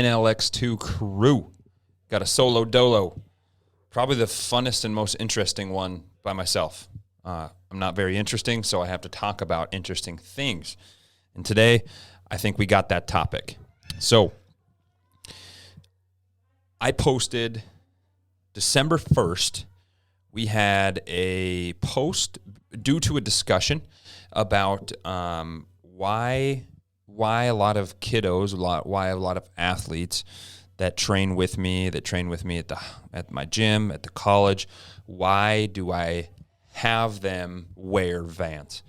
NLX2 crew. Got a solo dolo. Probably the funnest and most interesting one by myself. I'm not very interesting, so I have to talk about interesting things. And today, I think we got that topic. So, I posted December 1st. We had a post due to a discussion about why a lot of kiddos, why a lot of athletes that train with me at my gym, at the college, why do I have them wear Vans?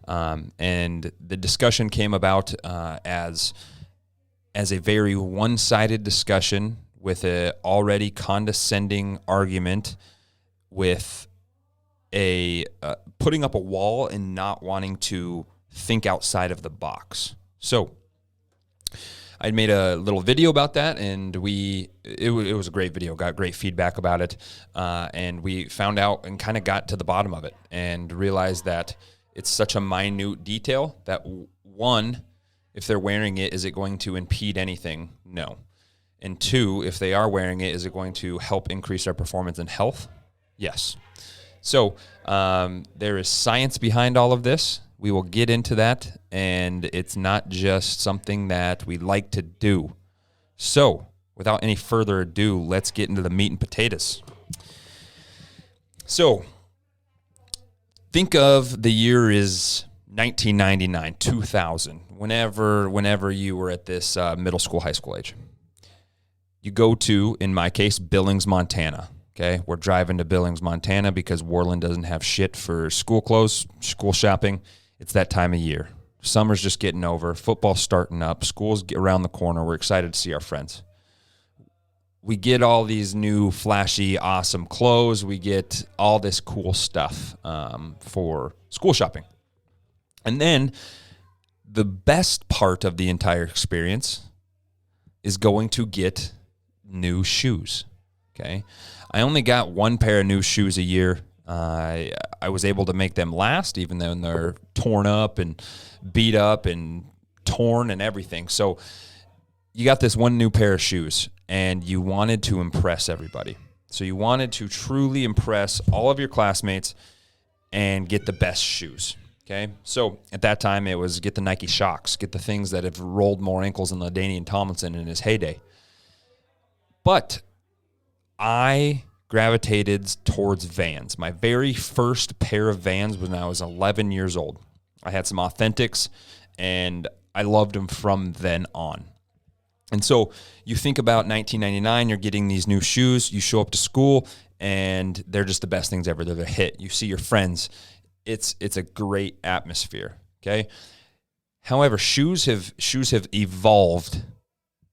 And the discussion came about as a very one-sided discussion with a already condescending argument with a putting up a wall and not wanting to think outside of the box. So I made a little video about that, and it was a great video, got great feedback about it, and we found out and kind of got to the bottom of it and realized that it's such a minute detail that, one, if they're wearing it, is it going to impede anything? No. And two, if they are wearing it, is it going to help increase their performance and health? Yes. So there is science behind all of this. We will get into that, and it's not just something that we like to do. So without any further ado, let's get into the meat and potatoes. So think of the year is 1999, 2000, whenever you were at this middle school, high school age. You go to, in my case, Billings, Montana. Okay, we're driving to Billings, Montana because Worland doesn't have shit for school clothes, school shopping. It's that time of year. Summer's just getting over. Football's starting up. School's around the corner. We're excited to see our friends. We get all these new, flashy, awesome clothes. We get all this cool stuff for school shopping. And then the best part of the entire experience is going to get new shoes. Okay, I only got one pair of new shoes a year. I was able to make them last, even though they're torn up and beat up and torn and everything. So you got this one new pair of shoes, and you wanted to impress everybody. So you wanted to truly impress all of your classmates and get the best shoes. Okay, so at that time it was get the Nike Shox, get the things that have rolled more ankles than LaDainian Tomlinson in his heyday. But I gravitated towards Vans. My very first pair of Vans was when I was 11 years old. I had some Authentics, and I loved them from then on. And so you think about 1999, you're getting these new shoes, you show up to school, and they're just the best things ever. They're the hit. You see your friends. It's a great atmosphere, okay? However, shoes have evolved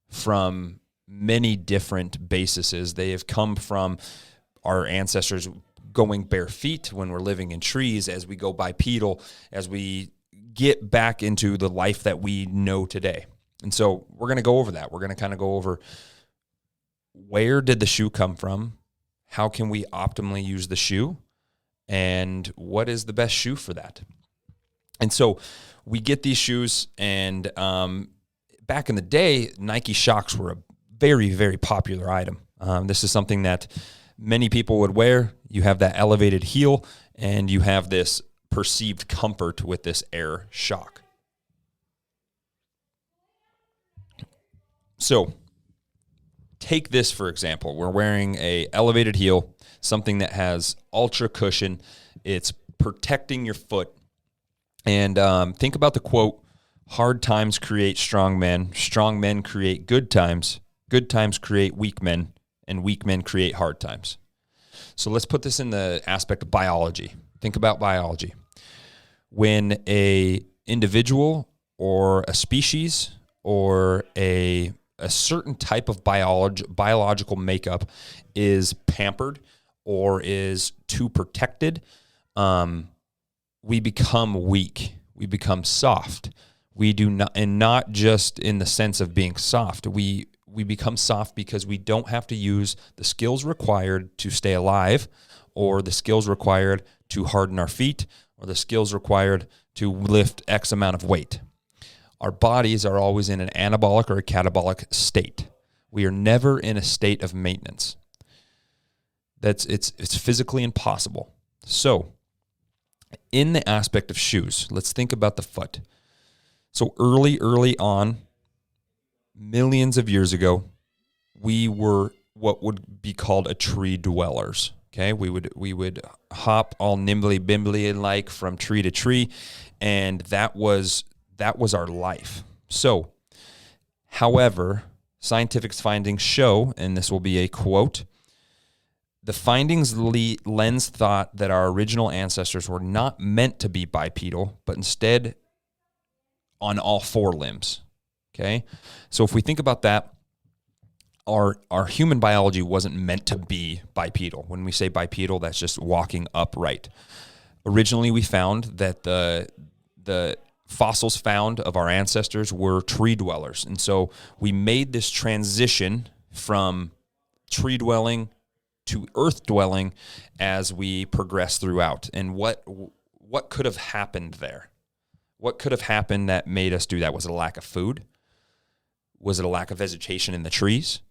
from many different bases. They have come from our ancestors going bare feet when we're living in trees, as we go bipedal, as we get back into the life that we know today. And so we're going to go over that. We're going to kind of go over where did the shoe come from? How can we optimally use the shoe? And what is the best shoe for that? And so we get these shoes, and back in the day, Nike Shox were a very, very popular item. This is something that many people would wear. You have that elevated heel, and you have this perceived comfort with this air shock. So take this, for example. We're wearing a elevated heel, something that has ultra cushion. It's protecting your foot. And think about the quote, hard times create strong men create good times create weak men, and weak men create hard times. So let's put this in the aspect of biology. Think about biology. When a individual or a species or a certain type of biological makeup is pampered or is too protected, we become weak. We become soft. We do not, and not just in the sense of being soft. We become soft because we don't have to use the skills required to stay alive, or the skills required to harden our feet, or the skills required to lift X amount of weight. Our bodies are always in an anabolic or a catabolic state. We are never in a state of maintenance. It's physically impossible. So, in the aspect of shoes, let's think about the foot. So early on, millions of years ago, we were what would be called a tree dwellers. Okay, we would hop all nimbly bimbly like from tree to tree, and that was our life. So, however, scientific findings show, and this will be a quote, the findings lends thought that our original ancestors were not meant to be bipedal, but instead on all four limbs. Okay, so if we think about that, our human biology wasn't meant to be bipedal. When we say bipedal, that's just walking upright. Originally, we found that the fossils found of our ancestors were tree dwellers. And so we made this transition from tree dwelling to earth dwelling as we progress throughout. And what could have happened there? What could have happened that made us do that? Was it a lack of food? Was it a lack of vegetation in the trees?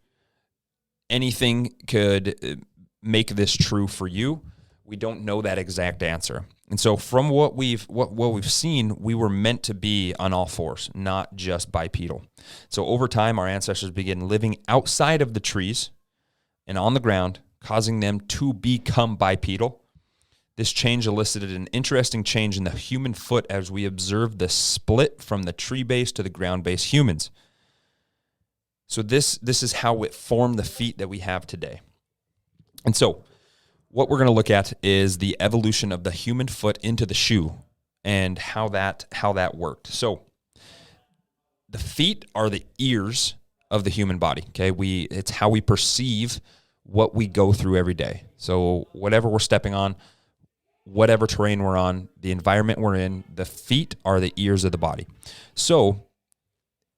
Anything could make this true for you. We don't know that exact answer. And so from what we've seen, we were meant to be on all fours, not just bipedal. So over time, our ancestors began living outside of the trees and on the ground, causing them to become bipedal. This change elicited an interesting change in the human foot as we observed the split from the tree-based to the ground-based humans. So this is how it formed the feet that we have today. And so what we're going to look at is the evolution of the human foot into the shoe and how that worked. So the feet are the ears of the human body, okay? It's how we perceive what we go through every day. So whatever we're stepping on, whatever terrain we're on, the environment we're in, the feet are the ears of the body. So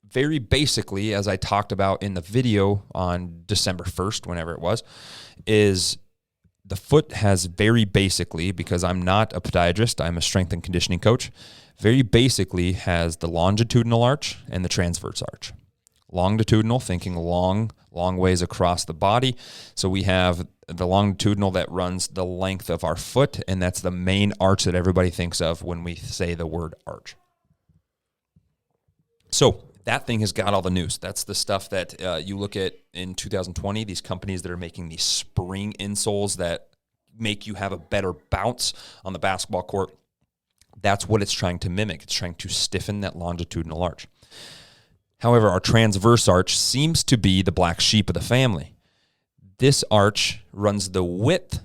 very basically, as I talked about in the video on December 1st, whenever it was, is the foot has very basically, because I'm not a podiatrist, I'm a strength and conditioning coach, very basically has the longitudinal arch and the transverse arch. Longitudinal, thinking long ways across the body. So we have the longitudinal that runs the length of our foot, and that's the main arch that everybody thinks of when we say the word arch. So that thing has got all the news. That's the stuff that you look at in 2020, these companies that are making these spring insoles that make you have a better bounce on the basketball court. That's what it's trying to mimic. It's trying to stiffen that longitudinal arch. However, our transverse arch seems to be the black sheep of the family. This arch runs the width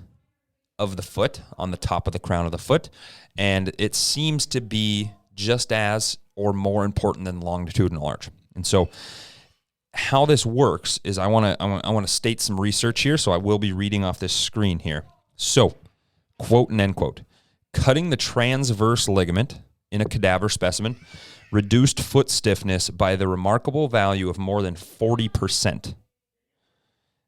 of the foot on the top of the crown of the foot, and it seems to be just as or more important than longitudinal arch. And so how this works is I want to state some research here, so I will be reading off this screen here. So, quote and end quote, cutting the transverse ligament in a cadaver specimen reduced foot stiffness by the remarkable value of more than 40%.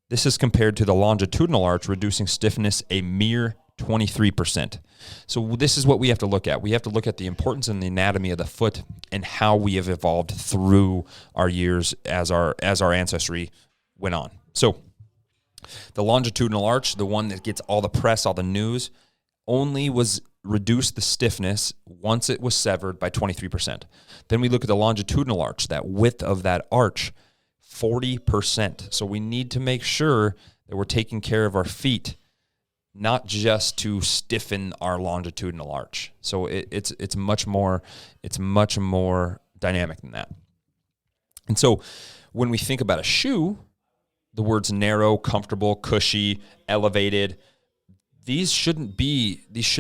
This is compared to the longitudinal arch, reducing stiffness a mere 23%. So this is what we have to look at. We have to look at the importance and the anatomy of the foot and how we have evolved through our years as our ancestry went on. So the longitudinal arch, the one that gets all the press, all the news, only was reduced the stiffness once it was severed by 23%. Then we look at the longitudinal arch, that width of that arch, 40%. So we need to make sure that we're taking care of our feet, not just to stiffen our longitudinal arch. So it's much more dynamic than that. And so when we think about a shoe, the words narrow, comfortable, cushy, elevated, these should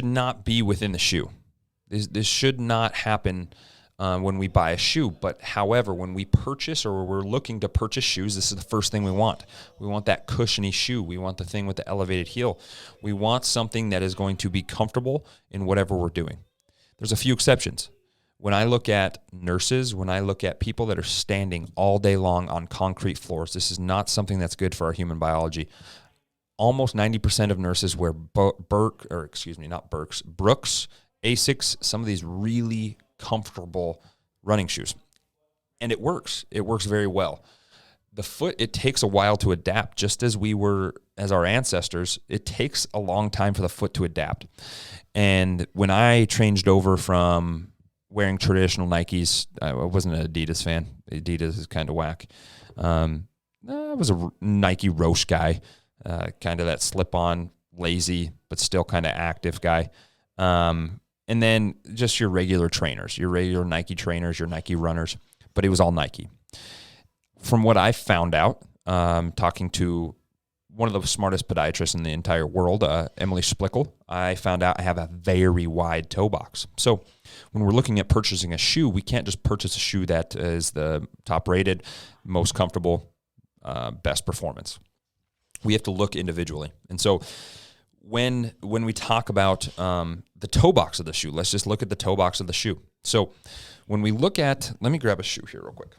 not be within the shoe. This should not happen when we buy a shoe. But however, when we purchase or we're looking to purchase shoes, this is the first thing we want. We want that cushiony shoe. We want the thing with the elevated heel. We want something that is going to be comfortable in whatever we're doing. There's a few exceptions. When I look at nurses, when I look at people that are standing all day long on concrete floors, this is not something that's good for our human biology. Almost 90% of nurses wear Brooks, Asics, some of these really comfortable running shoes. And it works. It works very well. the foot, it takes a while to adapt, just as as our ancestors. It takes a long time for the foot to adapt. And when I changed over from wearing traditional Nikes, I wasn't an Adidas fan. Adidas is kind of whack. I was a Nike Roche guy, kind of that slip-on, lazy, but still kind of active guy. And then just your regular trainers, your regular Nike trainers, your Nike runners, but it was all Nike. From what I found out, talking to one of the smartest podiatrists in the entire world, Emily Splickle, I found out I have a very wide toe box. So when we're looking at purchasing a shoe, we can't just purchase a shoe that is the top rated, most comfortable, best performance. We have to look individually. And so when we talk about the toe box of the shoe, let's just look at the toe box of the shoe. So when we look at, let me grab a shoe here real quick.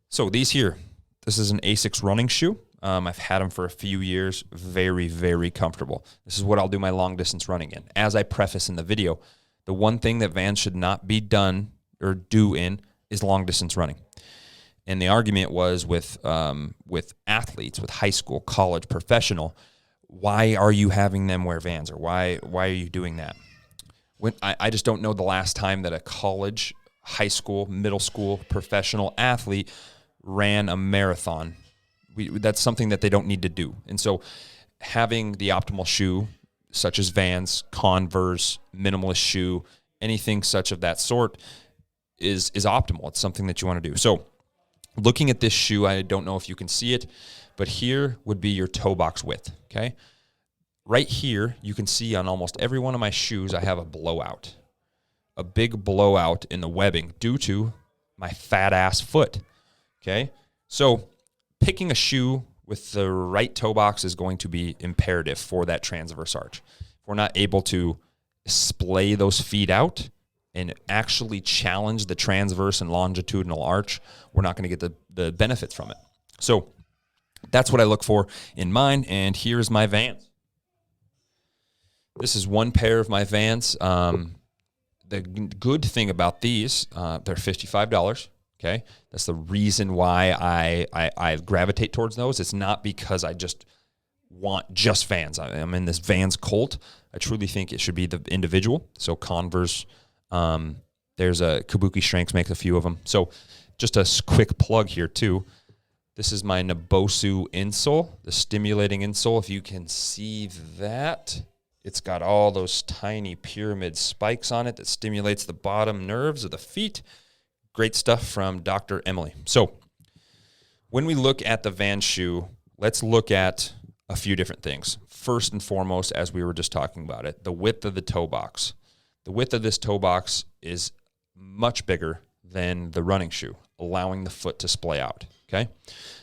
So these here, this is an Asics running shoe. I've had them for a few years. Very, very comfortable. This is what I'll do my long distance running in. As I preface in the video, the one thing that Vans should not be done or do in is long distance running. And the argument was with athletes, with high school, college, professional, why are you having them wear Vans, or why are you doing that? I just don't know the last time that a college, high school, middle school, professional athlete ran a marathon. That's something that they don't need to do. And so having the optimal shoe, such as Vans, Converse, Minimalist shoe, anything such of that sort is optimal. It's something that you want to do. So looking at this shoe, I don't know if you can see it, but here would be your toe box width, okay? Right here, you can see on almost every one of my shoes, I have a blowout, a big blowout in the webbing due to my fat ass foot, okay? So picking a shoe with the right toe box is going to be imperative for that transverse arch. If we're not able to splay those feet out and actually challenge the transverse and longitudinal arch, we're not going to get the benefits from it. So that's what I look for in mine, and here's my Vans. This is one pair of my Vans. The good thing about these, they're $55. Okay, that's the reason why I gravitate towards those. It's not because I just want just Vans. I'm in this Vans cult. I truly think it should be the individual. So Converse, there's a Kabuki Strengths makes a few of them. So just a quick plug here too. This is my Nabosu insole, the stimulating insole. If you can see that, it's got all those tiny pyramid spikes on it that stimulates the bottom nerves of the feet. Great stuff from Dr. Emily. So when we look at the Vans shoe, let's look at a few different things. First and foremost, as we were just talking about it, the width of the toe box. The width of this toe box is much bigger than the running shoe, allowing the foot to splay out, okay?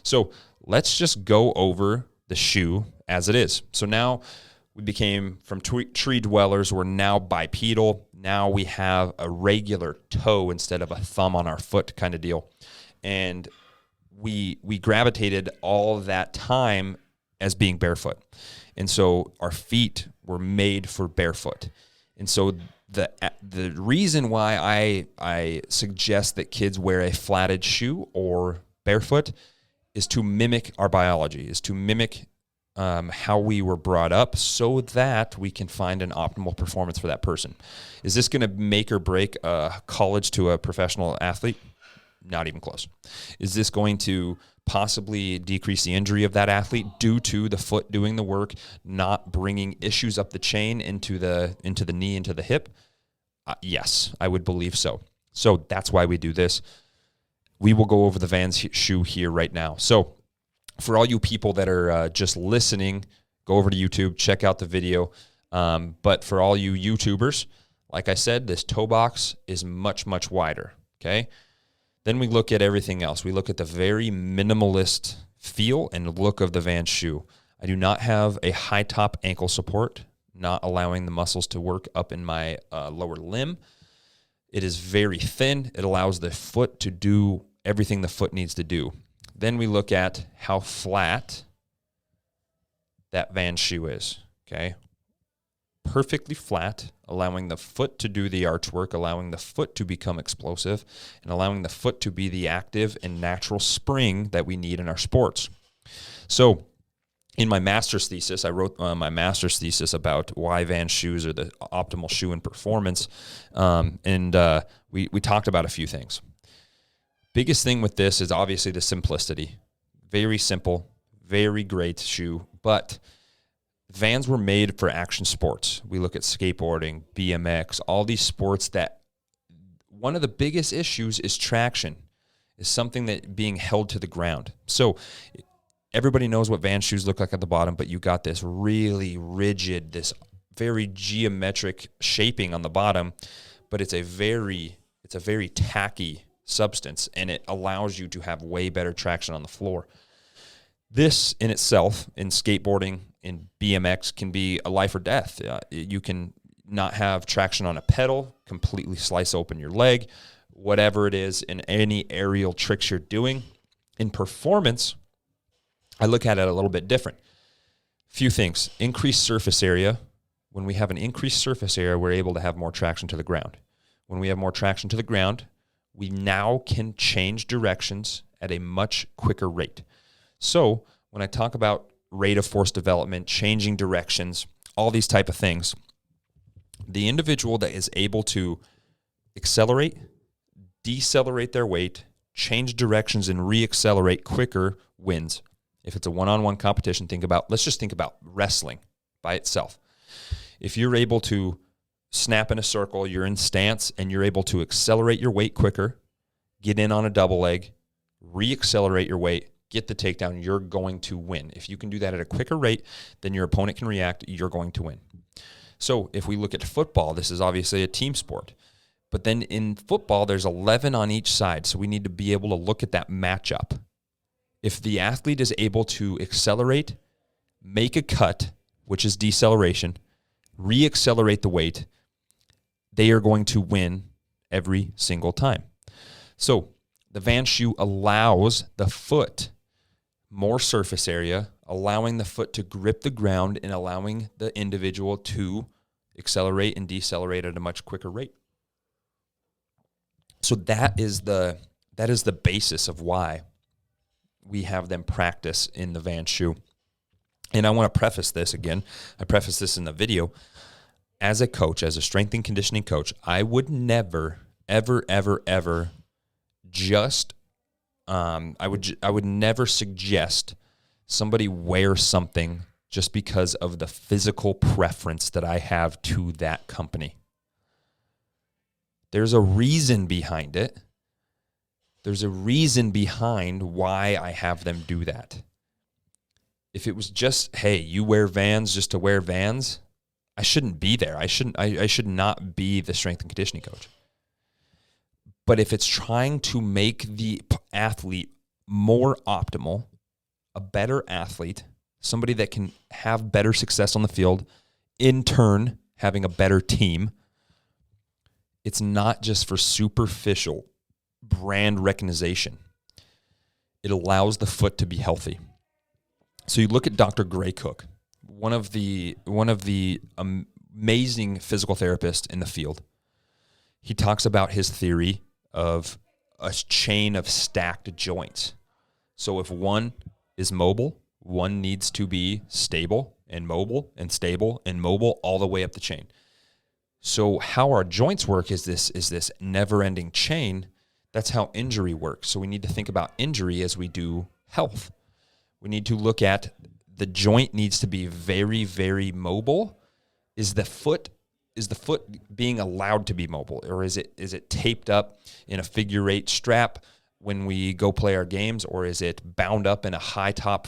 So let's just go over the shoe as it is. So now we became, from tree dwellers, we're now bipedal. Now we have a regular toe instead of a thumb on our foot kind of deal. And we gravitated all that time as being barefoot. And so our feet were made for barefoot. And so the reason why I suggest that kids wear a flatted shoe or barefoot is to mimic our biology, is to mimic how we were brought up so that we can find an optimal performance for that person. Is this going to make or break a college to a professional athlete? Not even close. Is this going to possibly decrease the injury of that athlete due to the foot doing the work, not bringing issues up the chain into the knee, into the hip? Yes, I would believe so. So that's why we do this. We will go over the Vans shoe here right now. So for all you people that are just listening, go over to YouTube, check out the video. But for all you YouTubers, like I said, this toe box is much, much wider, okay? Then we look at everything else. We look at the very minimalist feel and look of the Vans shoe. I do not have a high top ankle support, not allowing the muscles to work up in my lower limb. It is very thin. It allows the foot to do everything the foot needs to do. Then we look at how flat that Vans shoe is, okay? perfectly flat, allowing the foot to do the arch work, allowing the foot to become explosive, and allowing the foot to be the active and natural spring that we need in our sports. So in my master's thesis, I wrote my master's thesis about why Vans shoes are the optimal shoe in performance, and we talked about a few things. Biggest thing with this is obviously the simplicity. Very simple, very great shoe, but Vans were made for action sports. We look at skateboarding, BMX, all these sports that one of the biggest issues is traction, is something that being held to the ground. So everybody knows what Vans shoes look like at the bottom, but you got this really rigid, this very geometric shaping on the bottom, but it's a very tacky substance, and it allows you to have way better traction on the floor. This in itself, in skateboarding, in BMX, can be a life or death. You can not have traction on a pedal, completely slice open your leg, whatever it is in any aerial tricks you're doing. In performance, I look at it a little bit different. Few things. Increased surface area. When we have an increased surface area, we're able to have more traction to the ground. When we have more traction to the ground, we now can change directions at a much quicker rate. So when I talk about rate of force development, changing directions, all these type of things, the individual that is able to accelerate, decelerate their weight, change directions, and reaccelerate quicker wins. If it's a one-on-one competition, let's just think about wrestling by itself. If you're able to snap in a circle, you're in stance, and you're able to accelerate your weight quicker, get in on a double leg, reaccelerate your weight, get the takedown, you're going to win. If you can do that at a quicker rate than your opponent can react, you're going to win. So if we look at football, this is obviously a team sport. But then in football, there's 11 on each side, so we need to be able to look at that matchup. If the athlete is able to accelerate, make a cut, which is deceleration, reaccelerate the weight, they are going to win every single time. So the Vans shoe allows the foot more surface area, allowing the foot to grip the ground and allowing the individual to accelerate and decelerate at a much quicker rate. So that is the basis of why we have them practice in the Vans shoe. And I want to preface this again. I prefaced this in the video. As a coach, as a strength and conditioning coach, I would never, ever, ever, ever I would never suggest somebody wear something just because of the physical preference that I have to that company. There's a reason behind it. There's a reason behind why I have them do that. If it was just, hey, you wear Vans just to wear Vans, I shouldn't be there. I should not be the strength and conditioning coach. But if it's trying to make the athlete more optimal, a better athlete, somebody that can have better success on the field, in turn having a better team, it's not just for superficial brand recognition. It allows the foot to be healthy. So you look at Dr. Gray Cook, one of the amazing physical therapists in the field. He talks about his theory of a chain of stacked joints. So if one is mobile, one needs to be stable and mobile and stable and mobile all the way up the chain. So how our joints work is this never-ending chain. That's how injury works. So we need to think about injury as we do health. We need to look at the joint needs to be very, very mobile. Is the foot being allowed to be mobile, or is it taped up in a figure eight strap when we go play our games, or is it bound up in a high top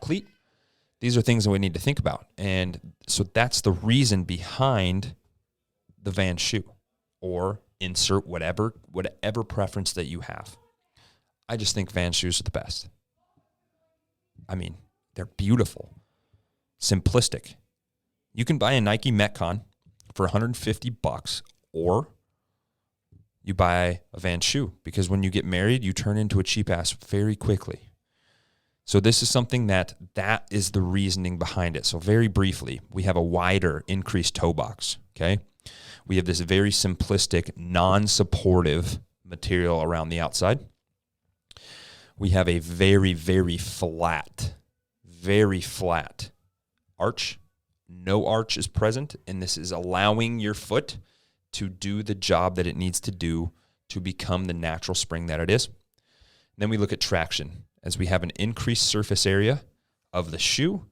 cleat? These are things that we need to think about. And so that's the reason behind the Vans shoe, or insert whatever preference that you have. I just think Vans shoes are the best. I mean, they're beautiful, simplistic. You can buy a Nike Metcon for $150, or you buy a Vans shoe, because when you get married, you turn into a cheap ass very quickly. So this is something that is the reasoning behind it. So very briefly, we have a wider increased toe box, okay? We have this very simplistic, non-supportive material around the outside. We have a very, very flat arch. No arch is present, and this is allowing your foot to do the job that it needs to do to become the natural spring that it is. Then we look at traction. As we have an increased surface area of the shoe,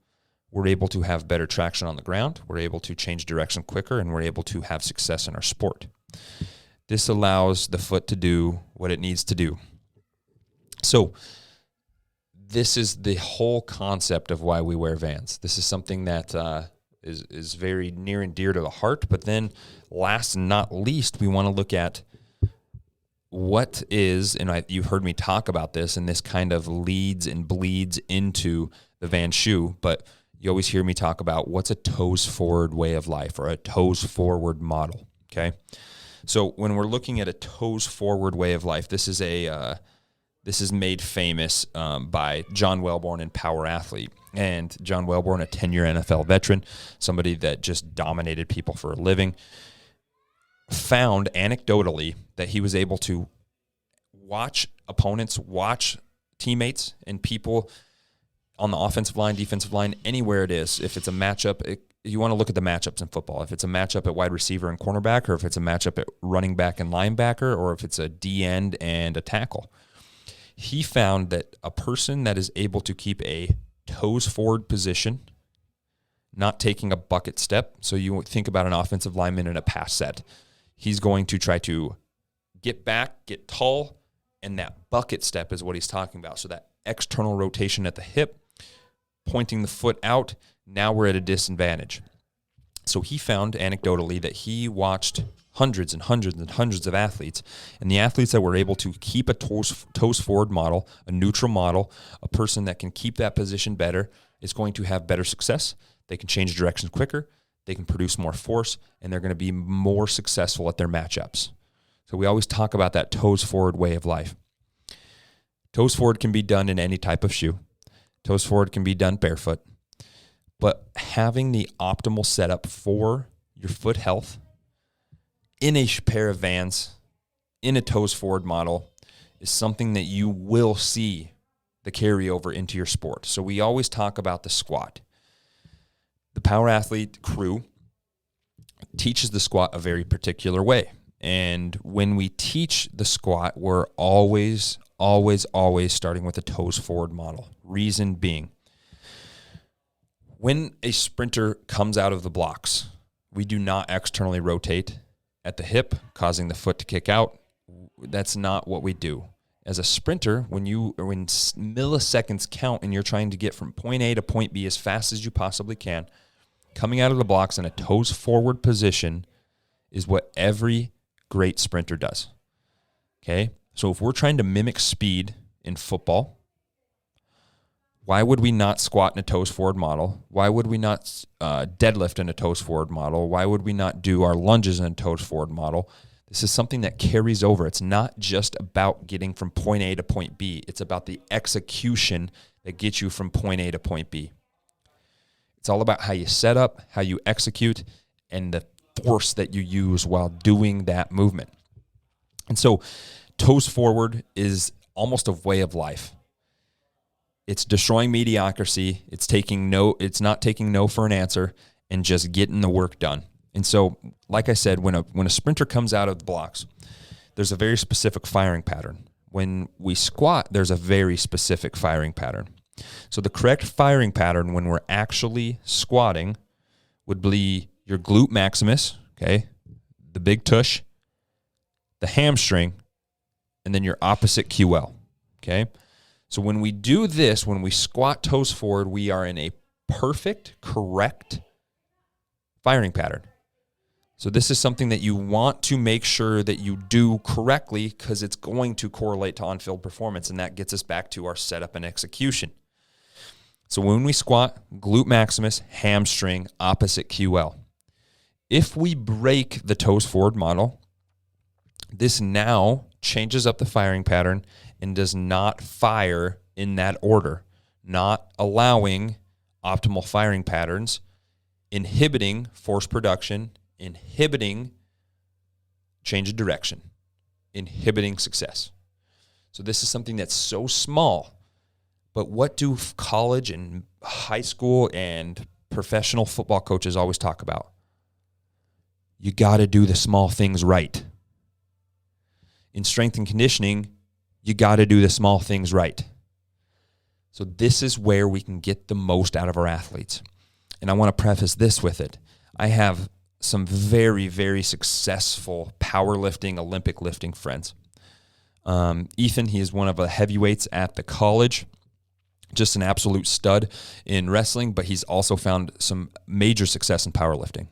we're able to have better traction on the ground, we're able to change direction quicker, and we're able to have success in our sport. This allows the foot to do what it needs to do. So this is the whole concept of why we wear Vans. This is something that is very near and dear to the heart. But then last and not least, we want to look at what is, and you've heard me talk about this, and this kind of leads and bleeds into the Vans shoe, but you always hear me talk about what's a toes forward way of life or a toes forward model, okay? So when we're looking at a toes forward way of life, this is made famous by John Welborn and Power Athlete. And John Welborn, a 10-year NFL veteran, somebody that just dominated people for a living, found anecdotally that he was able to watch opponents, watch teammates and people on the offensive line, defensive line, anywhere it is. If it's a matchup, you want to look at the matchups in football. If it's a matchup at wide receiver and cornerback, or if it's a matchup at running back and linebacker, or if it's a D end and a tackle. He found that a person that is able to keep a toes forward position, not taking a bucket step, so you think about an offensive lineman in a pass set. He's going to try to get back, get tall, and that bucket step is what he's talking about. So that external rotation at the hip, pointing the foot out, now we're at a disadvantage. So he found anecdotally that he watched hundreds and hundreds and hundreds of athletes, and the athletes that were able to keep a toes forward model, a neutral model, a person that can keep that position better is going to have better success. They can change directions quicker, they can produce more force, and they're going to be more successful at their matchups. So we always talk about that toes forward way of life. Toes forward can be done in any type of shoe. Toes forward can be done barefoot. But having the optimal setup for your foot health in a pair of Vans, in a toes forward model, is something that you will see the carryover into your sport. So we always talk about the squat. The Power Athlete crew teaches the squat a very particular way. And when we teach the squat, we're always starting with a toes forward model. Reason being, when a sprinter comes out of the blocks, we do not externally rotate at the hip, causing the foot to kick out. That's not what we do. As a sprinter, when milliseconds count and you're trying to get from point A to point B as fast as you possibly can, coming out of the blocks in a toes forward position is what every great sprinter does. Okay? So if we're trying to mimic speed in football, why would we not squat in a toes forward model? Why would we not deadlift in a toes forward model? Why would we not do our lunges in a toes forward model? This is something that carries over. It's not just about getting from point A to point B. It's about the execution that gets you from point A to point B. It's all about how you set up, how you execute, and the force that you use while doing that movement. And so toes forward is almost a way of life. It's destroying mediocrity. It's not taking no for an answer and just getting the work done. And so, like I said, when a sprinter comes out of the blocks, there's a very specific firing pattern. When we squat, there's a very specific firing pattern. So the correct firing pattern when we're actually squatting would be your glute maximus, okay, the big tush, the hamstring, and then your opposite QL, okay? So when we do this, when we squat toes forward, we are in a perfect, correct firing pattern. So this is something that you want to make sure that you do correctly because it's going to correlate to on-field performance, and that gets us back to our setup and execution. So when we squat, glute maximus, hamstring, opposite QL. If we break the toes forward model, this now changes up the firing pattern and does not fire in that order. not allowing optimal firing patterns, inhibiting force production, inhibiting change of direction, inhibiting success. So this is something that's so small, but what do college and high school and professional football coaches always talk about? You got to do the small things right. In strength and conditioning, you got to do the small things right. So this is where we can get the most out of our athletes. And I want to preface this with it. I have some very, very successful powerlifting, Olympic lifting friends. Ethan, he is one of the heavyweights at the college, just an absolute stud in wrestling, but he's also found some major success in powerlifting.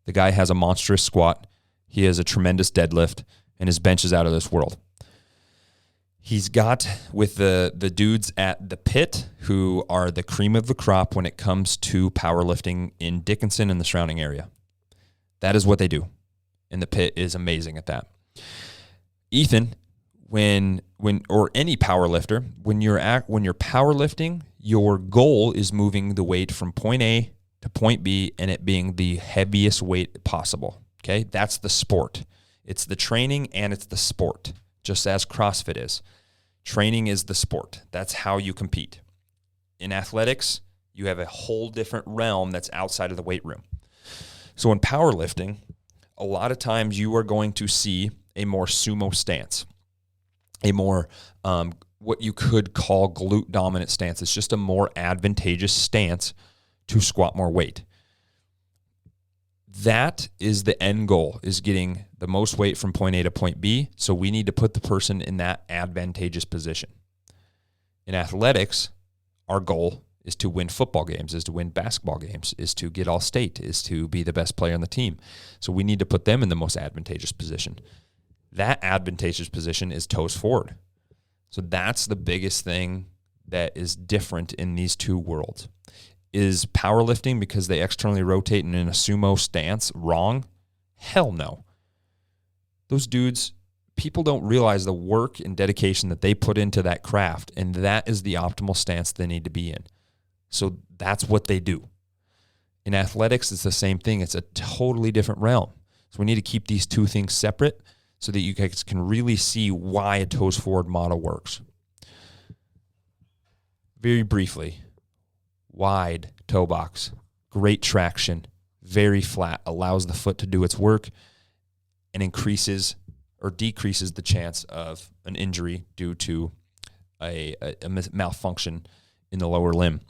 The guy has a monstrous squat. He has a tremendous deadlift, and his bench is out of this world. He's got with the dudes at the pit who are the cream of the crop when it comes to powerlifting in Dickinson and the surrounding area. That is what they do. And the pit is amazing at that. Ethan, when or any powerlifter, when you're powerlifting, your goal is moving the weight from point A to point B and it being the heaviest weight possible. Okay? That's the sport. It's the training and it's the sport, just as CrossFit is. Training is the sport. That's how you compete. In athletics, you have a whole different realm that's outside of the weight room. So in powerlifting, a lot of times you are going to see a more sumo stance, a more what you could call glute dominant stance. It's just a more advantageous stance to squat more weight. That is the end goal, is getting the most weight from point A to point B. So we need to put the person in that advantageous position. In athletics, our goal is to win football games, is to win basketball games, is to get all state, is to be the best player on the team. So we need to put them in the most advantageous position. That advantageous position is toes forward. So that's the biggest thing that is different in these two worlds. Is powerlifting, because they externally rotate and in a sumo stance, wrong? Hell no. Those dudes, people don't realize the work and dedication that they put into that craft, and that is the optimal stance they need to be in. So that's what they do. In athletics, it's the same thing. It's a totally different realm. So we need to keep these two things separate so that you guys can really see why a toes forward model works. Very briefly, wide toe box, great traction, very flat, allows the foot to do its work and increases or decreases the chance of an injury due to a malfunction in the lower limb.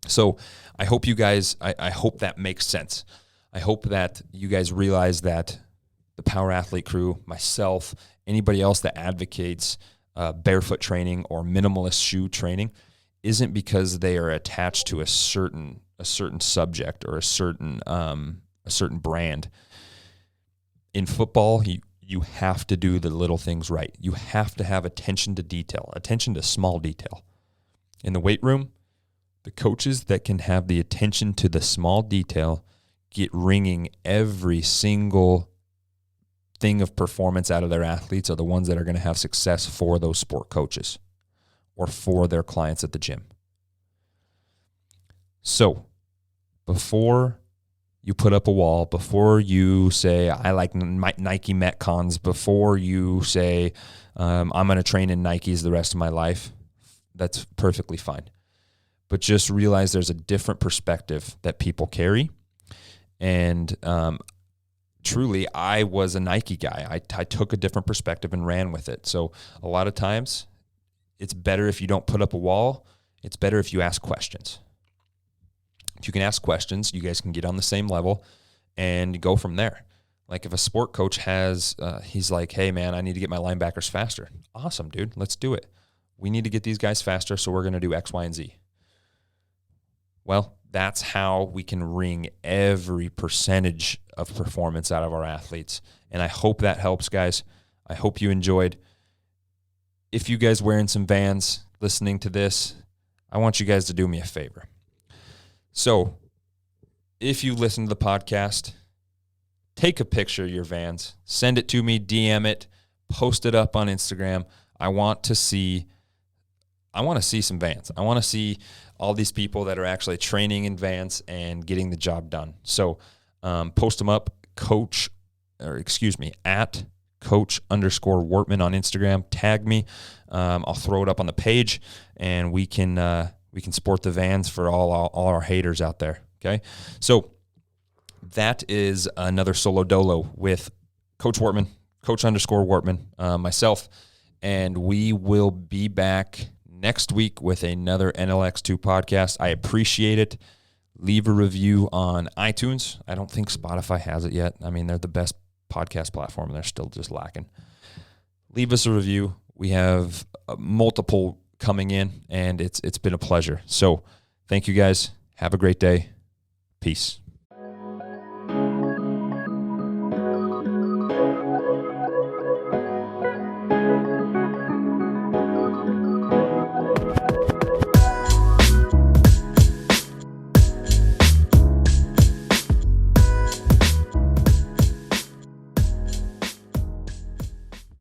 So I hope you guys, I hope that makes sense. I hope that you guys realize that the Power Athlete crew, myself, anybody else that advocates barefoot training or minimalist shoe training isn't because they are attached to a certain subject or a certain brand. In football, you have to do the little things right. You have to have attention to detail, attention to small detail. In the weight room, the coaches that can have the attention to the small detail get wringing every single thing of performance out of their athletes are the ones that are going to have success for those sport coaches or for their clients at the gym. So before you put up a wall, before you say, I like Nike Metcons, before you say, I'm going to train in Nikes the rest of my life, that's perfectly fine. But just realize there's a different perspective that people carry. And truly, I was a Nike guy. I took a different perspective and ran with it. So a lot of times, it's better if you don't put up a wall. It's better if you ask questions. If you can ask questions, you guys can get on the same level and go from there. Like if a sport coach has, he's like, hey man, I need to get my linebackers faster. Awesome, dude. Let's do it. We need to get these guys faster, so we're going to do X, Y, and Z. Well, that's how we can wring every percentage of performance out of our athletes. And I hope that helps, guys. I hope you enjoyed. If you guys wearing some Vans listening to this, I want you guys to do me a favor. So if you listen to the podcast, take a picture of your Vans, send it to me, DM it, post it up on Instagram. I want to see I want to see some vans. I want to see all these people that are actually training in vans and getting the job done. So post them up, at Coach_Wortman on Instagram. Tag me. I'll throw it up on the page, and we can sport the vans for all our haters out there. Okay, so that is another solo dolo with Coach Wortman, Coach_Wortman, myself, and we will be back next week with another NLX2 podcast. I appreciate it. Leave a review on iTunes. I don't think Spotify has it yet. I mean, they're the best podcast platform, and they're still just lacking. Leave us a review. We have multiple coming in, and it's been a pleasure. So thank you guys. Have a great day. Peace.